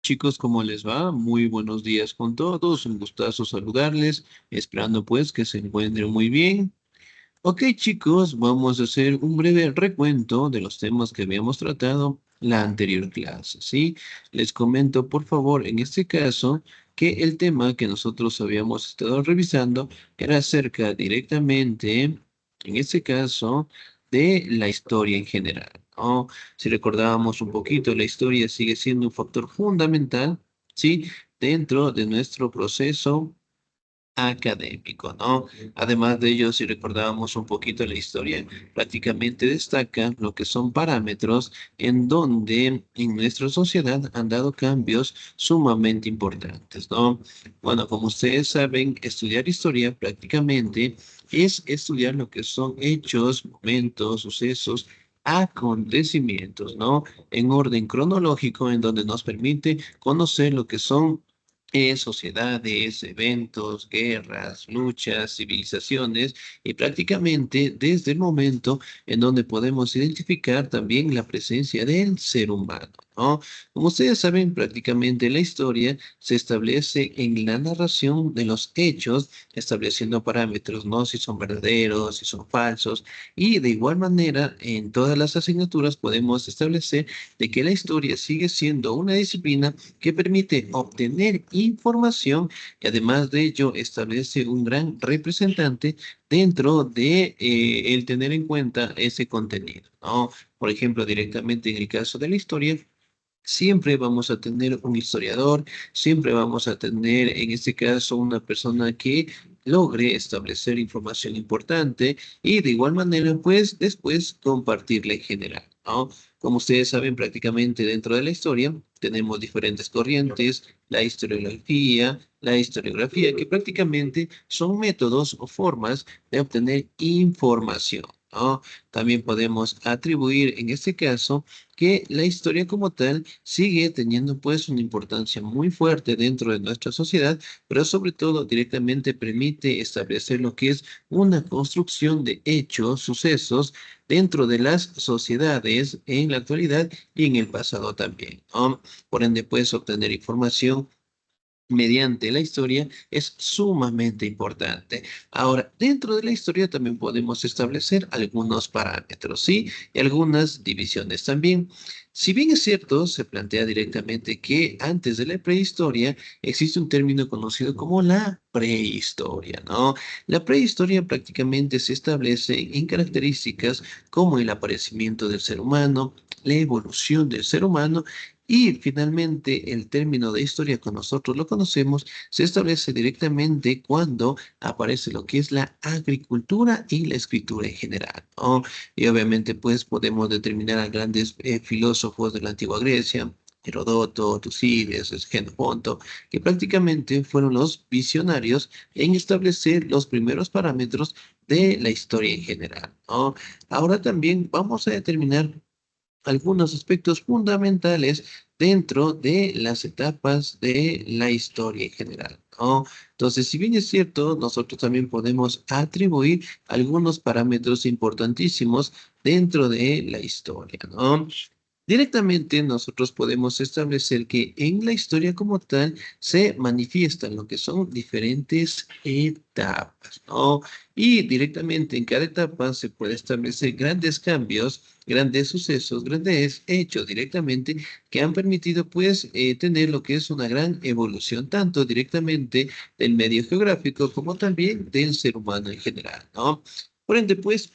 chicos, ¿cómo les va? Muy buenos días con todos, un gustazo saludarles, esperando pues que se encuentren muy bien. Ok chicos, vamos a hacer un breve recuento de los temas que habíamos tratado la anterior clase, ¿sí? Les comento por favor en este caso que el tema que nosotros habíamos estado revisando era acerca directamente, en este caso, de la historia en general, ¿no? Si recordábamos un poquito, la historia sigue siendo un factor fundamental, ¿sí? Dentro de nuestro proceso académico, ¿no? Además de ello, si recordábamos un poquito la historia, prácticamente destaca lo que son parámetros en donde en nuestra sociedad han dado cambios sumamente importantes, ¿no? Bueno, como ustedes saben, estudiar historia prácticamente es estudiar lo que son hechos, momentos, sucesos, acontecimientos, ¿no? En orden cronológico, en donde nos permite conocer lo que son sociedades, eventos, guerras, luchas, civilizaciones, y prácticamente desde el momento en donde podemos identificar también la presencia del ser humano, ¿no? Como ustedes saben, prácticamente la historia se establece en la narración de los hechos, estableciendo parámetros, ¿no? Si son verdaderos, si son falsos, y de igual manera en todas las asignaturas podemos establecer de que la historia sigue siendo una disciplina que permite obtener información y además de ello establece un gran representante dentro de el tener en cuenta ese contenido, ¿no? Por ejemplo, directamente en el caso de la historia, siempre vamos a tener un historiador, siempre vamos a tener, en este caso, una persona que logre establecer información importante y de igual manera, pues, después compartirla en general, ¿no? Como ustedes saben, prácticamente dentro de la historia tenemos diferentes corrientes, la historiografía, que prácticamente son métodos o formas de obtener información, ¿no? También podemos atribuir, en este caso, que la historia como tal sigue teniendo pues una importancia muy fuerte dentro de nuestra sociedad, pero sobre todo directamente permite establecer lo que es una construcción de hechos, sucesos dentro de las sociedades en la actualidad y en el pasado también, ¿no? Por ende, puedes obtener información mediante la historia es sumamente importante. Ahora, dentro de la historia también podemos establecer algunos parámetros, ¿sí? Y algunas divisiones también. Si bien es cierto, se plantea directamente que antes de la prehistoria existe un término conocido como la prehistoria, ¿no? La prehistoria prácticamente se establece en características como el aparecimiento del ser humano, la evolución del ser humano y finalmente, el término de historia, como nosotros lo conocemos, se establece directamente cuando aparece lo que es la agricultura y la escritura en general, ¿no? Y obviamente, pues podemos determinar a grandes filósofos de la antigua Grecia, Herodoto, Tucídides, Genofonto, que prácticamente fueron los visionarios en establecer los primeros parámetros de la historia en general, ¿no? Ahora también vamos a determinar algunos aspectos fundamentales dentro de las etapas de la historia en general, ¿no? Entonces, si bien es cierto, nosotros también podemos atribuir algunos parámetros importantísimos dentro de la historia, ¿no? Directamente nosotros podemos establecer que en la historia como tal se manifiestan lo que son diferentes etapas, ¿no? Y directamente en cada etapa se puede establecer grandes cambios, grandes sucesos, grandes hechos directamente que han permitido pues tener lo que es una gran evolución, tanto directamente del medio geográfico como también del ser humano en general, ¿no? Por ende, pues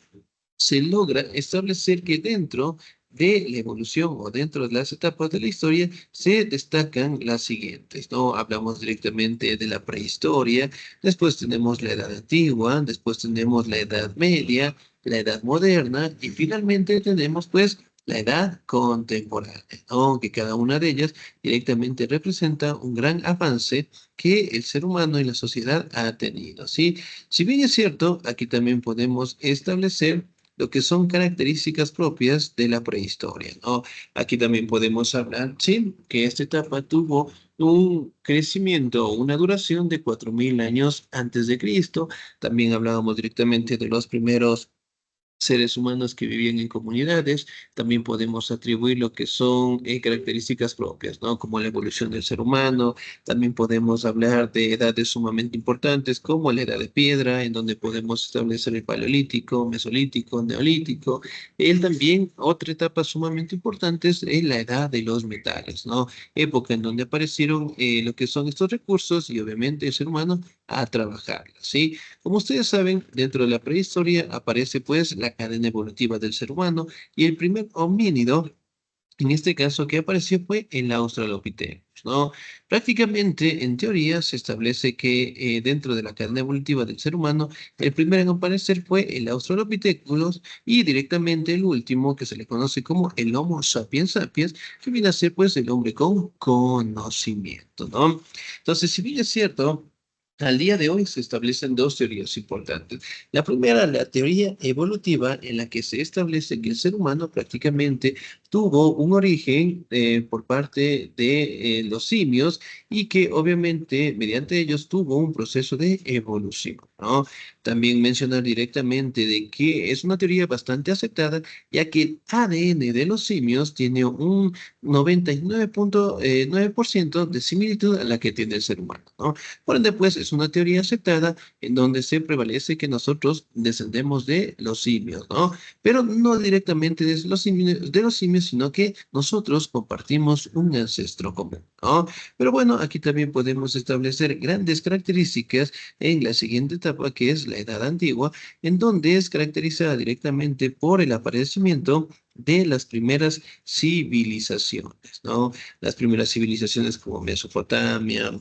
se logra establecer que dentro de la evolución o dentro de las etapas de la historia se destacan las siguientes, ¿no? Hablamos directamente de la prehistoria, después tenemos la edad antigua, después tenemos la edad media, la edad moderna y finalmente tenemos pues la edad contemporánea, ¿no? Que cada una de ellas directamente representa un gran avance que el ser humano y la sociedad ha tenido, ¿sí? Si bien es cierto, aquí también podemos establecer lo que son características propias de la prehistoria, ¿no? Aquí también podemos hablar, sí, que esta etapa tuvo un crecimiento, una duración de 4000 años antes de Cristo. También hablábamos directamente de los primeros seres humanos que vivían en comunidades. También podemos atribuir lo que son características propias, ¿no? Como la evolución del ser humano. También podemos hablar de edades sumamente importantes, como la edad de piedra, en donde podemos establecer el paleolítico, mesolítico, neolítico. Él también, otra etapa sumamente importante es la edad de los metales, ¿no? Época en donde aparecieron lo que son estos recursos y obviamente el ser humano a trabajar, ¿sí? Como ustedes saben, dentro de la prehistoria aparece pues la cadena evolutiva del ser humano y el primer homínido, en este caso que apareció fue el Australopithecus, ¿no? Prácticamente, en teoría, se establece que dentro de la cadena evolutiva del ser humano, el primero en aparecer fue el Australopithecus y directamente el último, que se le conoce como el Homo sapiens sapiens, que viene a ser pues el hombre con conocimiento, ¿no? Entonces, si bien es cierto, al día de hoy se establecen dos teorías importantes. La primera, la teoría evolutiva, en la que se establece que el ser humano prácticamente tuvo un origen por parte de los simios y que obviamente mediante ellos tuvo un proceso de evolución, ¿no? También mencionar directamente de que es una teoría bastante aceptada, ya que el ADN de los simios tiene un 99.9% de similitud a la que tiene el ser humano, ¿no? Por ende, pues es una teoría aceptada en donde se prevalece que nosotros descendemos de los simios, ¿no? Pero no directamente de los simios, sino que nosotros compartimos un ancestro común, ¿no? Pero bueno, aquí también podemos establecer grandes características en la siguiente etapa, que es la Edad Antigua, en donde es caracterizada directamente por el aparecimiento de las primeras civilizaciones, ¿no? Las primeras civilizaciones como Mesopotamia.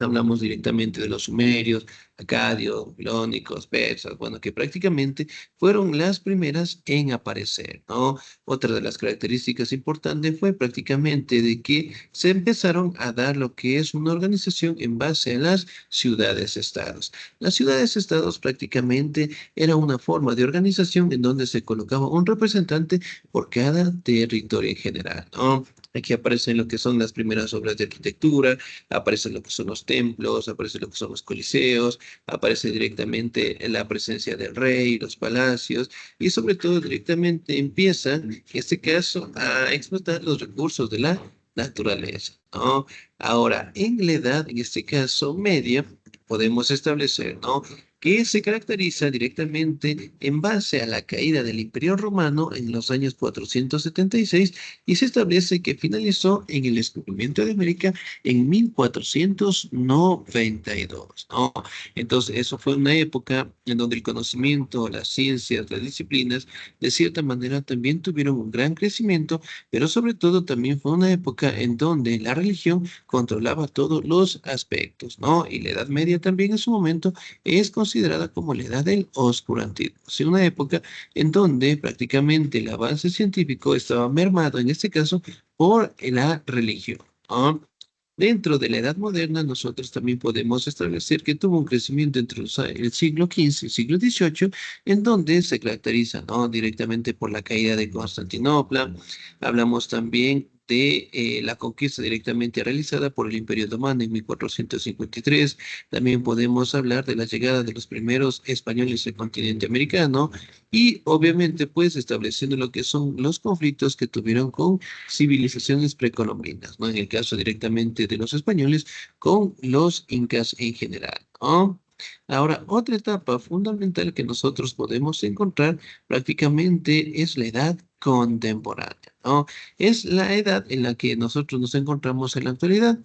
Hablamos directamente de los sumerios, acadios, babilónicos, persas, bueno, que prácticamente fueron las primeras en aparecer, ¿no? Otra de las características importantes fue prácticamente de que se empezaron a dar lo que es una organización en base a las ciudades-estados. Las ciudades-estados prácticamente era una forma de organización en donde se colocaba un representante por cada territorio en general, ¿no? Aquí aparecen lo que son las primeras obras de arquitectura, aparece lo que son los templos, aparece lo que son los coliseos, aparece directamente la presencia del rey, los palacios, y sobre todo directamente empieza, en este caso, a explotar los recursos de la naturaleza, ¿no? Ahora, en la edad, en este caso media, podemos establecer, ¿no? Que se caracteriza directamente en base a la caída del Imperio Romano en los años 476 y se establece que finalizó en el descubrimiento de América en 1492, ¿no? Entonces, eso fue una época en donde el conocimiento, las ciencias, las disciplinas, de cierta manera también tuvieron un gran crecimiento, pero sobre todo también fue una época en donde la religión controlaba todos los aspectos, ¿no? Y la Edad Media también en su momento es considerada como la Edad del Oscurantismo, o sea, una época en donde prácticamente el avance científico estaba mermado, en este caso, por la religión, ¿no? Dentro de la Edad Moderna, nosotros también podemos establecer que tuvo un crecimiento entre el siglo XV y el siglo XVIII, en donde se caracteriza, ¿no? Directamente por la caída de Constantinopla. Hablamos también de la conquista directamente realizada por el Imperio Otomano en 1453. También podemos hablar de la llegada de los primeros españoles al continente americano y obviamente pues estableciendo lo que son los conflictos que tuvieron con civilizaciones precolombinas, ¿no? En el caso directamente de los españoles con los incas en general, ¿no? Ahora, otra etapa fundamental que nosotros podemos encontrar prácticamente es la edad contemporánea, ¿no? Es la edad en la que nosotros nos encontramos en la actualidad.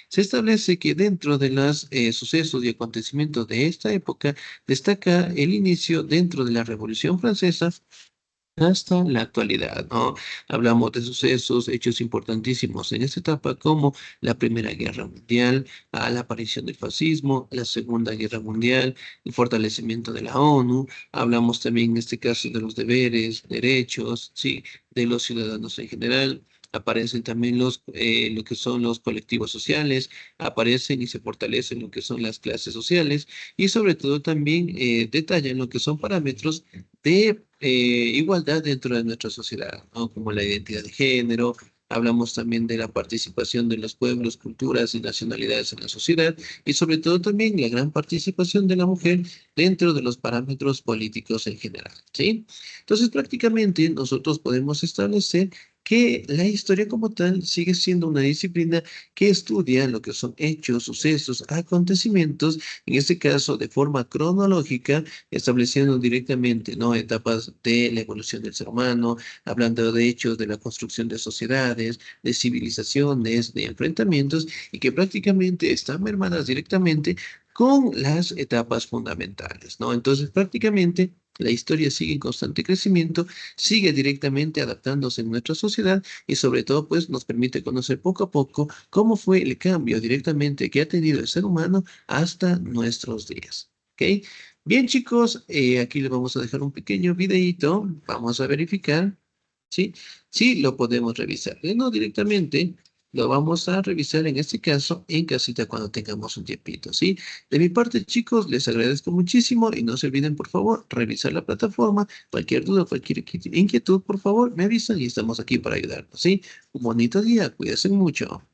Se establece que dentro de los sucesos y acontecimientos de esta época destaca el inicio dentro de la Revolución Francesa hasta la actualidad, ¿no? Hablamos de sucesos, hechos importantísimos en esta etapa, como la Primera Guerra Mundial, a la aparición del fascismo, la Segunda Guerra Mundial, el fortalecimiento de la ONU. Hablamos también en este caso de los deberes, derechos, sí, de los ciudadanos en general. Aparecen también lo que son los colectivos sociales, aparecen y se fortalecen lo que son las clases sociales y sobre todo también detallan lo que son parámetros de igualdad dentro de nuestra sociedad, ¿no? Como la identidad de género, hablamos también de la participación de los pueblos, culturas y nacionalidades en la sociedad, y sobre todo también la gran participación de la mujer dentro de los parámetros políticos en general, ¿sí? Entonces, prácticamente nosotros podemos establecer que la historia como tal sigue siendo una disciplina que estudia lo que son hechos, sucesos, acontecimientos, en este caso de forma cronológica, estableciendo directamente, ¿no?, etapas de la evolución del ser humano, hablando de hechos de la construcción de sociedades, de civilizaciones, de enfrentamientos, y que prácticamente están mermadas directamente con las etapas fundamentales, ¿no? Entonces, prácticamente la historia sigue en constante crecimiento, sigue directamente adaptándose en nuestra sociedad y sobre todo, pues, nos permite conocer poco a poco cómo fue el cambio directamente que ha tenido el ser humano hasta nuestros días. ¿Ok? Bien, chicos, aquí les vamos a dejar un pequeño videíto. Vamos a verificar, ¿sí? Sí, lo podemos revisar. No directamente, lo vamos a revisar en este caso en casita cuando tengamos un tiempito, ¿sí? De mi parte, chicos, les agradezco muchísimo y no se olviden, por favor, revisar la plataforma. Cualquier duda, cualquier inquietud, por favor, me avisan y estamos aquí para ayudarnos, ¿sí? Un bonito día, cuídense mucho.